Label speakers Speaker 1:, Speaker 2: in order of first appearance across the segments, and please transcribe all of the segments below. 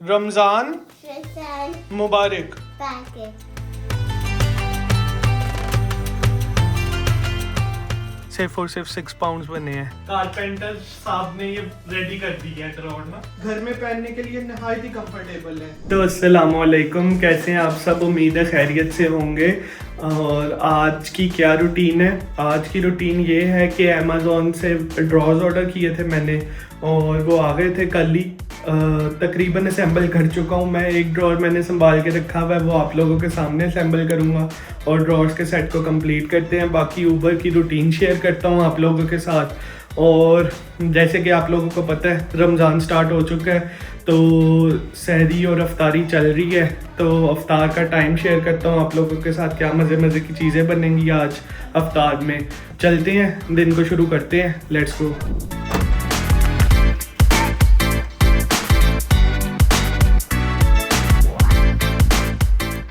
Speaker 1: रमज़ान मुबारक। सिर्फ और सिर्फ 6 पाउंड्स बने हैं। कारपेंटर साहब ने ये रेडी कर दी है ड्रॉर ना, घर में पहनने के लिए नहायत ही कंफर्टेबल है। तो अस्सलामु अलैकुम, कैसे हैं आप सब? उम्मीद है खैरियत से होंगे। और आज की क्या रूटीन है? आज की रूटीन ये है कि अमेज़ॉन से ड्रॉर्स ऑर्डर किए थे मैंने और वो आ गए थे कल ही। तकरीबन असेंबल कर चुका हूँ मैं। एक ड्रॉर मैंने संभाल के रखा हुआ है, वो आप लोगों के सामने असेंबल करूँगा और ड्रॉर्स के सेट को कंप्लीट करते हैं। बाकी ऊबर की रूटीन शेयर करता हूँ आप लोगों के साथ। और जैसे कि आप लोगों को पता है रमज़ान स्टार्ट हो चुका है, तो सहरी और अफ्तारी चल रही है, तो अफ्तार का टाइम शेयर करता हूँ आप लोगों के साथ। क्या मज़े मज़े की चीज़ें बनेंगी आज अफ्तार में। चलते हैं, दिन को शुरू करते हैं। Let's go.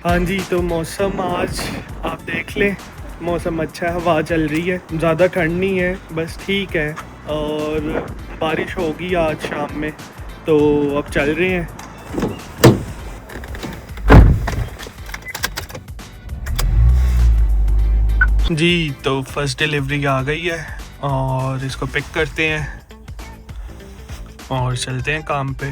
Speaker 1: हाँ जी, तो मौसम आज आप देख लें, मौसम अच्छा है, हवा चल रही है, ज़्यादा ठंड नहीं है, बस ठीक है। और बारिश होगी आज शाम में, तो अब चल रहे हैं। जी, तो फर्स्ट डिलीवरी आ गई है और इसको पिक करते हैं और चलते हैं काम पे।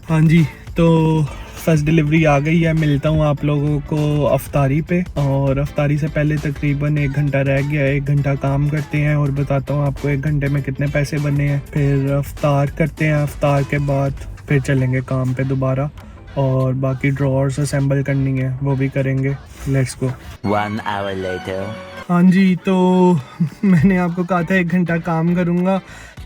Speaker 1: हाँ जी, तो फर्स्ट डिलीवरी आ गई है। मिलता हूँ आप लोगों को अफ्तारी पे, और अफ्तारी से पहले तकरीबन 1 घंटा रह गया। 1 घंटा काम करते हैं और बताता हूँ आपको 1 घंटे में कितने पैसे बने हैं। फिर अफ्तार करते हैं, अफ्तार के बाद फिर चलेंगे काम पे दोबारा, और बाकी ड्रॉर्स असेंबल करनी है वो भी करेंगे। Let's go.
Speaker 2: 1 hour later.
Speaker 1: हाँ जी, तो मैंने आपको कहा था 1 घंटा काम करूँगा,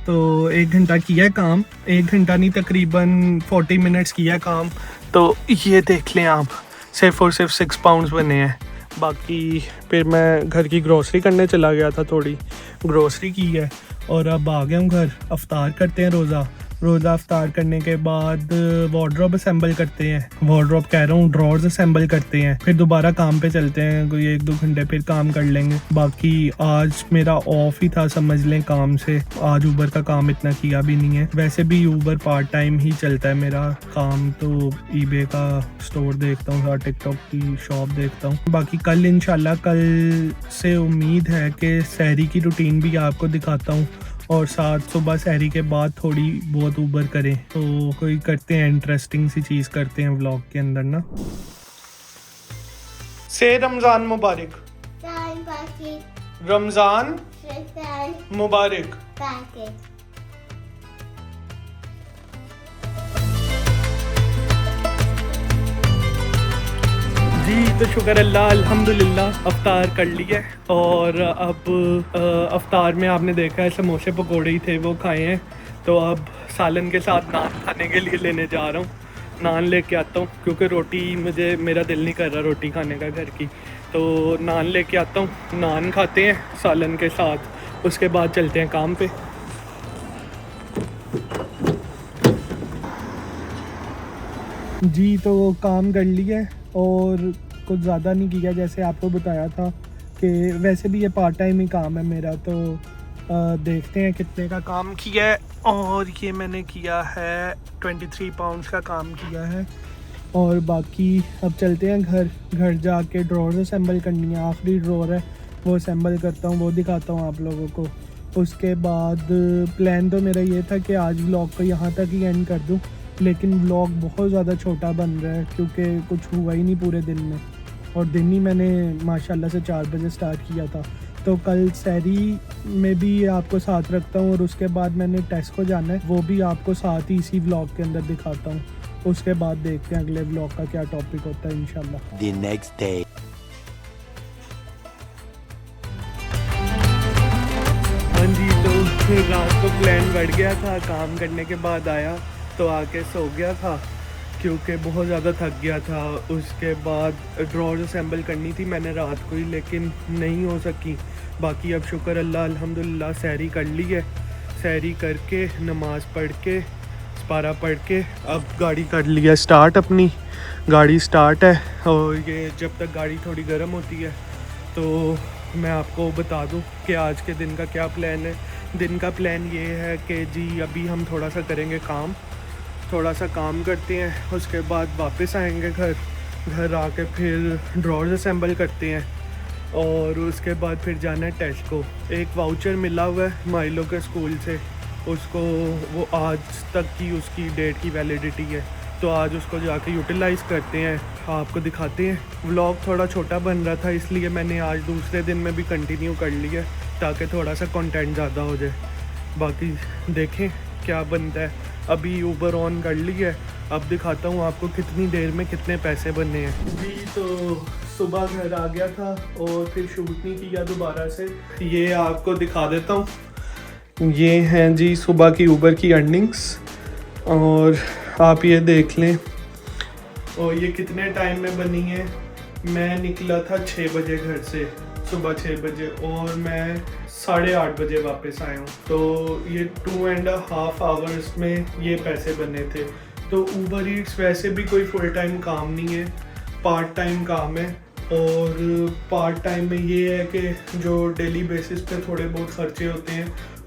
Speaker 1: तो 1 घंटा किया है काम। 1 घंटा नहीं, तकरीबन 40 मिनट्स किया है काम। तो ये देख लें आप, सिर्फ और सिर्फ 6 पाउंड्स बने हैं। बाकी फिर मैं घर की ग्रोसरी करने चला गया था, थोड़ी ग्रोसरी की है और अब आ गया हूँ घर। अफ्तार करते हैं रोज़ा अफ्तार करने के बाद वार्डरोब असेंबल करते हैं। वार्डरोब कह रहा हूँ, ड्रॉर्स असेंबल करते हैं। फिर दोबारा काम पे चलते हैं, कोई 1-2 घंटे फिर काम कर लेंगे। बाकी आज मेरा ऑफ ही था समझ लें काम से। आज ऊबर का काम इतना किया भी नहीं है। वैसे भी ऊबर पार्ट टाइम ही चलता है मेरा काम, तो ईबे का स्टोर देखता हूँ, टिकटॉक की शॉप देखता हूँ। बाकी कल इंशाल्लाह, कल से उम्मीद है कि सहरी की रूटीन भी आपको दिखाता हूँ, और साथ सुबह सहरी के बाद थोड़ी बहुत ऊबर करें, तो कोई करते हैं, इंटरेस्टिंग सी चीज़ करते हैं व्लॉग के अंदर ना। से रमज़ान मुबारक। रमज़ान मुबारक। जी, तो शुक्र अल्लाह, अल्हम्दुलिल्लाह अफ्तार कर लिया है। और अब अफ्तार में आपने देखा है समोसे पकोड़े ही थे, वो खाए हैं। तो अब सालन के साथ नान खाने के लिए लेने जा रहा हूँ। नान लेके आता हूँ क्योंकि रोटी मेरा दिल नहीं कर रहा रोटी खाने का घर की, तो नान लेके आता हूँ। नान खाते हैं सालन के साथ, उसके बाद चलते हैं काम पे। जी, तो काम कर लिया है और कुछ ज़्यादा नहीं किया, जैसे आपको बताया था कि वैसे भी ये पार्ट टाइम ही काम है मेरा। तो देखते हैं कितने का काम किया है। और ये मैंने किया है 23 पाउंड्स का काम किया है। और बाकी अब चलते हैं घर जाके ड्रॉर्स असेंबल करनी है। आखिरी ड्रॉर है, वो असेंबल करता हूँ, वो दिखाता हूँ आप लोगों को। उसके बाद प्लान तो मेरा ये था कि आज व्लॉग को यहाँ तक ही एंड कर दूँ, लेकिन व्लॉग बहुत ज़्यादा छोटा बन रहा है क्योंकि कुछ हुआ ही नहीं पूरे दिन में, और दिन ही मैंने माशाल्लाह से 4 बजे स्टार्ट किया था। तो कल सहरी में भी आपको साथ रखता हूँ, और उसके बाद मैंने टेस्ट को जाना है, वो भी आपको साथ ही इसी व्लॉग के अंदर दिखाता हूँ। उसके बाद देखते हैं अगले व्लॉग का क्या टॉपिक होता है इंशाल्लाह।
Speaker 2: The next day.
Speaker 1: हाँ जी, तो रात को प्लान बढ़ गया था, काम करने के बाद आया तो आके सो गया था क्योंकि बहुत ज़्यादा थक गया था। उसके बाद ड्रॉर्स असेंबल करनी थी मैंने रात को ही, लेकिन नहीं हो सकी। बाकी अब शुक्र अल्लाह, अल्हम्दुलिल्लाह सहरी कर ली है। सहरी करके नमाज़ पढ़ के पारा पढ़ के अब गाड़ी कर लिया स्टार्ट। अपनी गाड़ी स्टार्ट है, और ये जब तक गाड़ी थोड़ी गर्म होती है तो मैं आपको बता दूं कि आज के दिन का क्या प्लान है। दिन का प्लान ये है कि जी अभी हम थोड़ा सा करेंगे काम, थोड़ा सा काम करते हैं, उसके बाद वापस आएंगे घर आके फिर ड्रॉर्स असेंबल करते हैं और उसके बाद फिर जाना है टेस्को। एक वाउचर मिला हुआ है माइलो के स्कूल से, उसको वो आज तक की उसकी डेट की वैलिडिटी है, तो आज उसको जाके यूटिलाइज़ करते हैं, आपको दिखाते हैं। व्लॉग थोड़ा छोटा बन रहा था इसलिए मैंने आज दूसरे दिन में भी कंटिन्यू कर लिया ताकि थोड़ा सा कंटेंट ज़्यादा हो जाए। बाकी देखें क्या बनता है। अभी ऊबर ऑन कर ली है, अब दिखाता हूँ आपको कितनी देर में कितने पैसे बनने हैं। जी तो सुबह घर आ गया था और फिर शूट नहीं किया दोबारा से। ये आपको दिखा देता हूँ, ये हैं जी सुबह की ऊबर की अर्निंग्स और आप ये देख लें। और ये कितने टाइम में बनी है। मैं निकला था 6 बजे घर से, सुबह 6 बजे, और मैं 8:30 बजे वापस आया हूँ। तो ये 2.5 आवर्स में ये पैसे बने थे। तो ऊबर ईट्स वैसे भी कोई फुल टाइम काम नहीं है, पार्ट टाइम काम है। और पार्ट टाइम में ये है कि जो डेली बेसिस पे थोड़े बहुत खर्चे होते हैं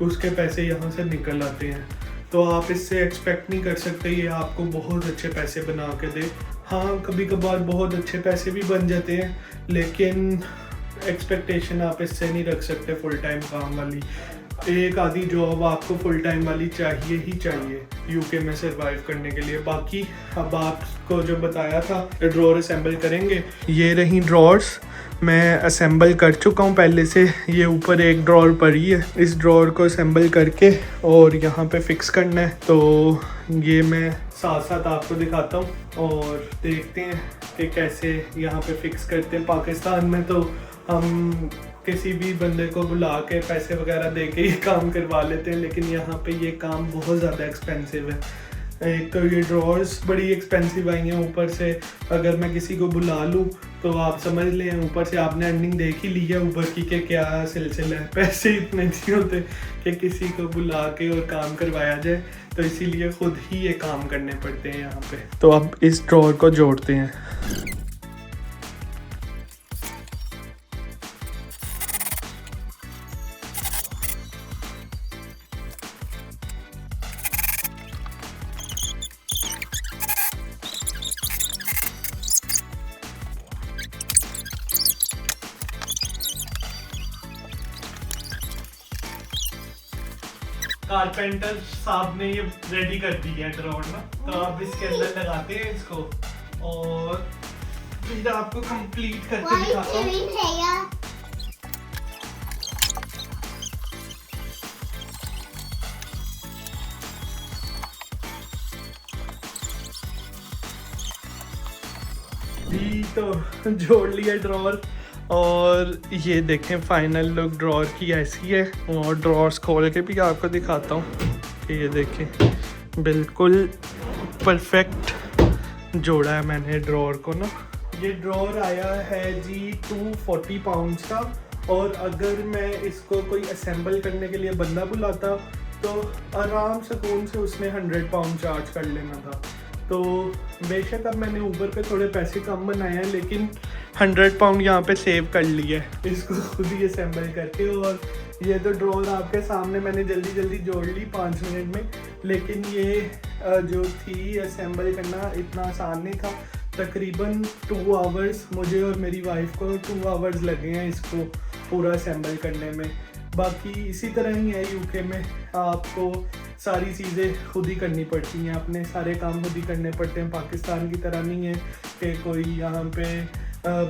Speaker 1: उसके पैसे यहाँ से निकल आते हैं। तो आप इससे एक्सपेक्ट नहीं कर सकते ये आपको बहुत अच्छे पैसे बना के दे। हाँ, कभी कभार बहुत अच्छे पैसे भी बन जाते हैं, लेकिन एक्सपेक्टेशन आप इससे नहीं रख सकते फुल टाइम काम वाली। एक आधी जॉब आपको फुल टाइम वाली चाहिए ही चाहिए यूके में सरवाइव करने के लिए। बाकी अब आपको जो बताया था ड्रॉर असेंबल करेंगे, ये रही ड्रॉर्स। मैं असेंबल कर चुका हूँ पहले से, ये ऊपर एक ड्रॉर पड़ी है, इस ड्रॉर को असेंबल करके और यहाँ पे फिक्स करना है। तो ये मैं साथ साथ आपको दिखाता हूँ और देखते हैं कि कैसे यहाँ पे फिक्स करते हैं। पाकिस्तान में तो हम किसी भी बंदे को बुला के पैसे वगैरह दे के ये काम करवा लेते हैं, लेकिन यहाँ पे ये काम बहुत ज़्यादा एक्सपेंसिव है। एक तो ये ड्रॉर्स बड़ी एक्सपेंसिव आई हैं, ऊपर से अगर मैं किसी को बुला लूँ तो आप समझ लें, ऊपर से आपने अर्निंग देख ही ली है ऊबर की कि क्या सिलसिला है। पैसे इतने नहीं होते कि किसी को बुला के और काम करवाया जाए, तो इसीलिए ख़ुद ही ये काम करने पड़ते हैं यहाँ पे। तो अब इस ड्रॉर को जोड़ते हैं। कारपेंटर साहब ने ये रेडी कर दी है ड्रॉर ना, तो अब इसके अंदर लगाते हैं इसको और फिर आपको कंप्लीट करके दिखाता हूँ। जी तो जोड़ लिया ड्रॉर और ये देखें फाइनल लुक ड्रॉर की ऐसी है। और ड्रॉर्स खोल के भी आपको दिखाता हूँ कि ये देखें बिल्कुल परफेक्ट जोड़ा है मैंने ड्रॉर को ना। ये ड्रॉर आया है जी 240 पाउंड्स का, और अगर मैं इसको कोई असेंबल करने के लिए बंदा बुलाता तो आराम सुकून से उसने 100 पाउंड चार्ज कर लेना था। तो बेशक अब मैंने ऊबर पे थोड़े पैसे कम बनाए हैं, लेकिन 100 पाउंड यहाँ पे सेव कर लिया है इसको खुद ही असेंबल करके। और ये तो ड्रॉर आपके सामने मैंने जल्दी जोड़ ली 5 मिनट में, लेकिन ये जो थी असेंबल करना इतना आसान नहीं था। तकरीबन 2 आवर्स मुझे और मेरी वाइफ को 2 आवर्स लगे हैं इसको पूरा असेंबल करने में। बाकी इसी तरह ही है यूके में, आपको सारी चीज़ें खुद ही करनी पड़ती हैं, अपने सारे काम खुद ही करने पड़ते हैं। पाकिस्तान की तरह नहीं है कि कोई यहाँ पे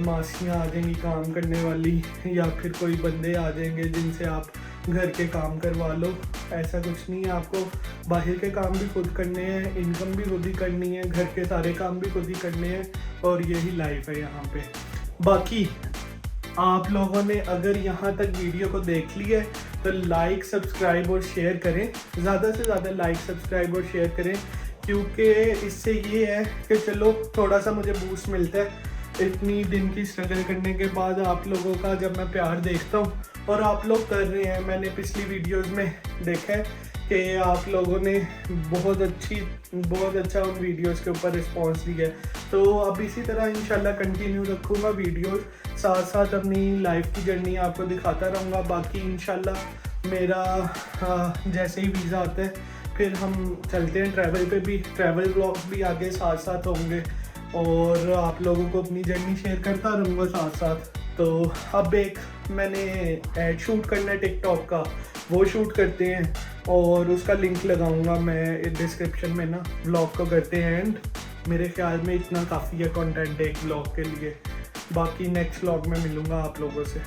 Speaker 1: मासियाँ आ जाएंगी काम करने वाली, या फिर कोई बंदे आ जाएंगे जिनसे आप घर के काम करवा लो। ऐसा कुछ नहीं है, आपको बाहर के काम भी खुद करने हैं, इनकम भी खुद ही करनी है, घर के सारे काम भी खुद ही करने हैं, और यही लाइफ है यहाँ पे। बाकी आप लोगों ने अगर यहाँ तक वीडियो को देख लिया है तो लाइक, सब्सक्राइब और शेयर करें, ज़्यादा से ज़्यादा लाइक, सब्सक्राइब और शेयर करें, क्योंकि इससे ये है कि चलो थोड़ा सा मुझे बूस्ट मिलता है। इतनी दिन की स्ट्रगल करने के बाद आप लोगों का जब मैं प्यार देखता हूँ, और आप लोग कर रहे हैं, मैंने पिछली वीडियोस में देखा है कि आप लोगों ने बहुत अच्छा उन वीडियोस के ऊपर रिस्पांस दिया है। तो अब इसी तरह इंशाल्लाह कंटिन्यू रखूँगा वीडियोस, साथ साथ अपनी लाइफ की जर्नी आपको दिखाता रहूँगा। बाकी इंशाल्लाह मेरा जैसे ही वीज़ा आता है फिर हम चलते हैं ट्रैवल पे भी, ट्रैवल व्लॉग्स भी आगे साथ साथ होंगे और आप लोगों को अपनी जर्नी शेयर करता रहूँगा साथ साथ। तो अब एक मैंने ऐड शूट करना है टिकटॉक का, वो शूट करते हैं और उसका लिंक लगाऊंगा मैं डिस्क्रिप्शन में ना। व्लॉग को करते हैं एंड, मेरे ख्याल में इतना काफ़ी है कंटेंट एक व्लॉग के लिए। बाकी नेक्स्ट व्लॉग में मिलूँगा आप लोगों से।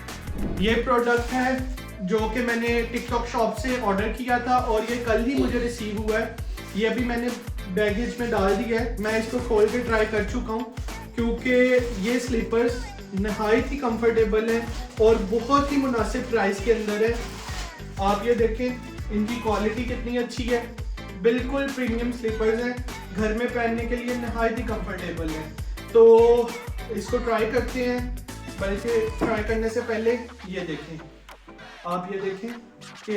Speaker 1: ये प्रोडक्ट है जो कि मैंने टिकटॉक शॉप से ऑर्डर किया था और ये कल ही मुझे रिसीव हुआ है। ये अभी मैंने बैगेज में डाल दिया है। मैं इसको खोल के ट्राई कर चुका हूँ क्योंकि ये स्लीपर्स नहायत ही कंफर्टेबल है और बहुत ही मुनासिब प्राइस के अंदर है। आप ये देखें इनकी क्वालिटी कितनी अच्छी है, बिल्कुल प्रीमियम स्लीपर्स हैं, घर में पहनने के लिए नहायत ही कंफर्टेबल है। तो इसको ट्राई करते हैं, बल्कि ट्राई करने से पहले ये देखें, आप ये देखें कि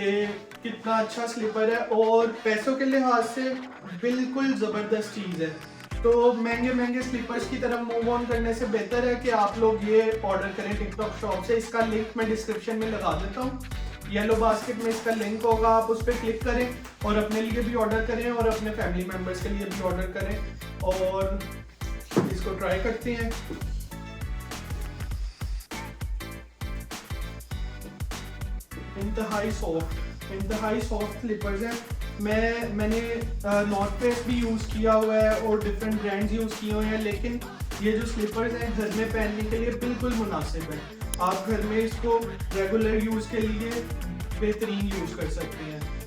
Speaker 1: कितना अच्छा स्लीपर है और पैसों के लिहाज से बिल्कुल ज़बरदस्त चीज़ है। तो महंगे स्लीपर्स की तरफ मूव ऑन करने से बेहतर है कि आप लोग ये ऑर्डर करें टिकटॉक शॉप से। इसका लिंक मैं डिस्क्रिप्शन में लगा देता हूँ, येलो बास्केट में इसका लिंक होगा, आप उस पर क्लिक करें और अपने लिए भी ऑर्डर करें और अपने फैमिली मेम्बर्स के लिए भी ऑर्डर करें और इसको ट्राई करते हैं। इंतहाई सॉफ्ट स्लीपर्स हैं। मैंने नॉर्थ फेस भी यूज़ किया हुआ है और डिफरेंट ब्रांड्स यूज़ किए हुए हैं, लेकिन ये जो स्लीपर्स हैं घर में पहनने के लिए बिल्कुल मुनासिब है। आप घर में इसको रेगुलर यूज़ के लिए बेहतरीन यूज़ कर सकते हैं।